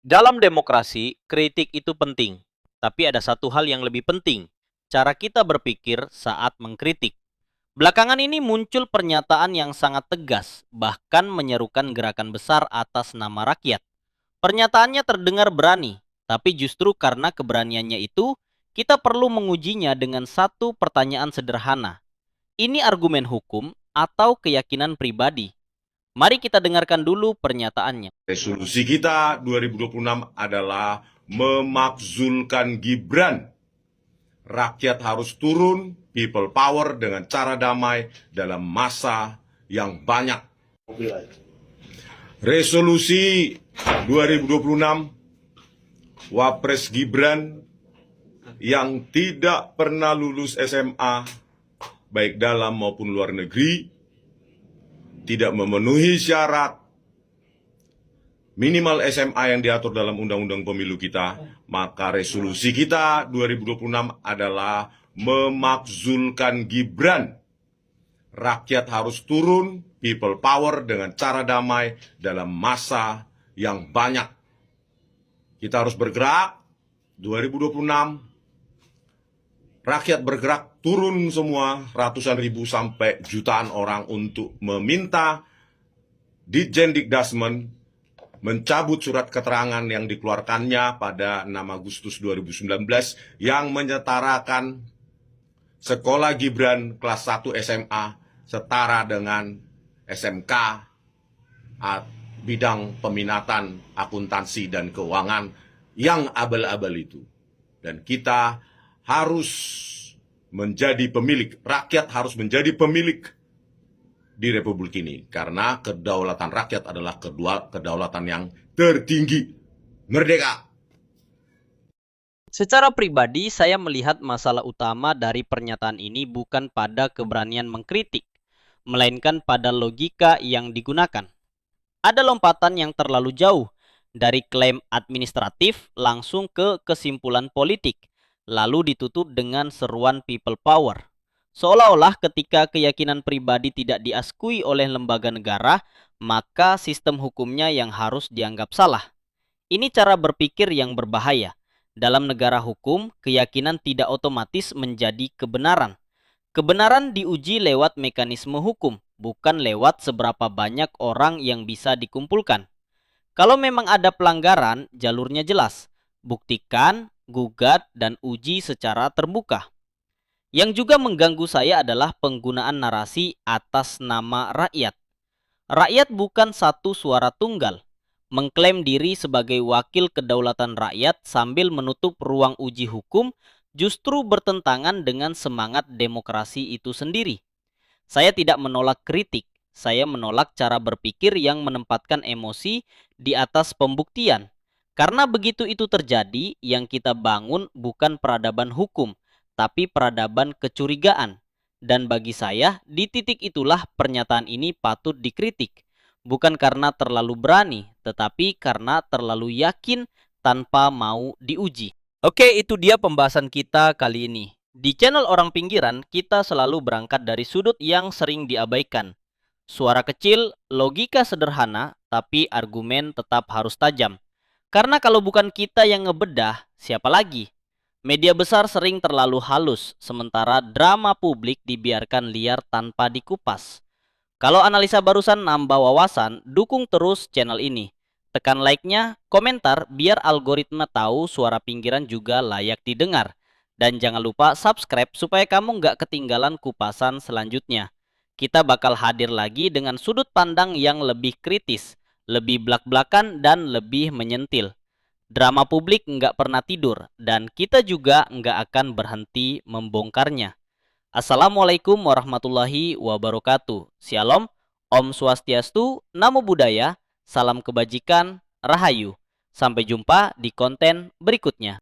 Dalam demokrasi, kritik itu penting. Tapi ada satu hal yang lebih penting, cara kita berpikir saat mengkritik. Belakangan ini muncul pernyataan yang sangat tegas, bahkan menyerukan gerakan besar atas nama rakyat. Pernyataannya terdengar berani, tapi justru karena keberaniannya itu, kita perlu mengujinya dengan satu pertanyaan sederhana. Ini argumen hukum atau keyakinan pribadi? Mari kita dengarkan dulu pernyataannya. Resolusi kita 2026 adalah memakzulkan Gibran. Rakyat harus turun, people power dengan cara damai dalam masa yang banyak. Resolusi 2026, Wapres Gibran yang tidak pernah lulus SMA, baik dalam maupun luar negeri, tidak memenuhi syarat minimal SMA yang diatur dalam Undang-Undang Pemilu kita, maka resolusi kita 2026 adalah memakzulkan Gibran. Rakyat harus turun, people power dengan cara damai dalam masa yang banyak. Kita harus bergerak, 2026, rakyat bergerak turun semua, ratusan ribu sampai jutaan orang untuk meminta Ditjen Dikdasmen mencabut surat keterangan yang dikeluarkannya pada 6 Agustus 2019 yang menyetarakan sekolah Gibran kelas 1 SMA setara dengan SMK bidang peminatan akuntansi dan keuangan yang abal-abal itu. Dan kita harus menjadi pemilik, rakyat harus menjadi pemilik di Republik ini, karena kedaulatan rakyat adalah kedaulatan yang tertinggi. Merdeka! Secara pribadi, saya melihat masalah utama dari pernyataan ini bukan pada keberanian mengkritik, melainkan pada logika yang digunakan. Ada lompatan yang terlalu jauh dari klaim administratif langsung ke kesimpulan politik, lalu ditutup dengan seruan people power. Seolah-olah ketika keyakinan pribadi tidak diakui oleh lembaga negara, maka sistem hukumnya yang harus dianggap salah. Ini cara berpikir yang berbahaya. Dalam negara hukum, keyakinan tidak otomatis menjadi kebenaran. Kebenaran diuji lewat mekanisme hukum, bukan lewat seberapa banyak orang yang bisa dikumpulkan. Kalau memang ada pelanggaran, jalurnya jelas. Buktikan, gugat, dan uji secara terbuka. Yang juga mengganggu saya adalah penggunaan narasi atas nama rakyat. Rakyat bukan satu suara tunggal. Mengklaim diri sebagai wakil kedaulatan rakyat sambil menutup ruang uji hukum justru bertentangan dengan semangat demokrasi itu sendiri. Saya tidak menolak kritik, saya menolak cara berpikir yang menempatkan emosi di atas pembuktian. Karena begitu itu terjadi, yang kita bangun bukan peradaban hukum, tapi peradaban kecurigaan. Dan bagi saya, di titik itulah pernyataan ini patut dikritik. Bukan karena terlalu berani, tetapi karena terlalu yakin tanpa mau diuji. Oke, itu dia pembahasan kita kali ini. Di channel Orang Pinggiran, kita selalu berangkat dari sudut yang sering diabaikan. Suara kecil, logika sederhana, tapi argumen tetap harus tajam. Karena kalau bukan kita yang ngebedah, siapa lagi? Media besar sering terlalu halus, sementara drama publik dibiarkan liar tanpa dikupas. Kalau analisa barusan nambah wawasan, dukung terus channel ini. Tekan like-nya, komentar biar algoritma tahu Suara Pinggiran juga layak didengar. Dan jangan lupa subscribe supaya kamu nggak ketinggalan kupasan selanjutnya. Kita bakal hadir lagi dengan sudut pandang yang lebih kritis, lebih blak-blakan, dan lebih menyentil. Drama publik nggak pernah tidur, dan kita juga nggak akan berhenti membongkarnya. Assalamualaikum warahmatullahi wabarakatuh. Shalom, Om Swastiastu, Namo Buddhaya, salam kebajikan, Rahayu. Sampai jumpa di konten berikutnya.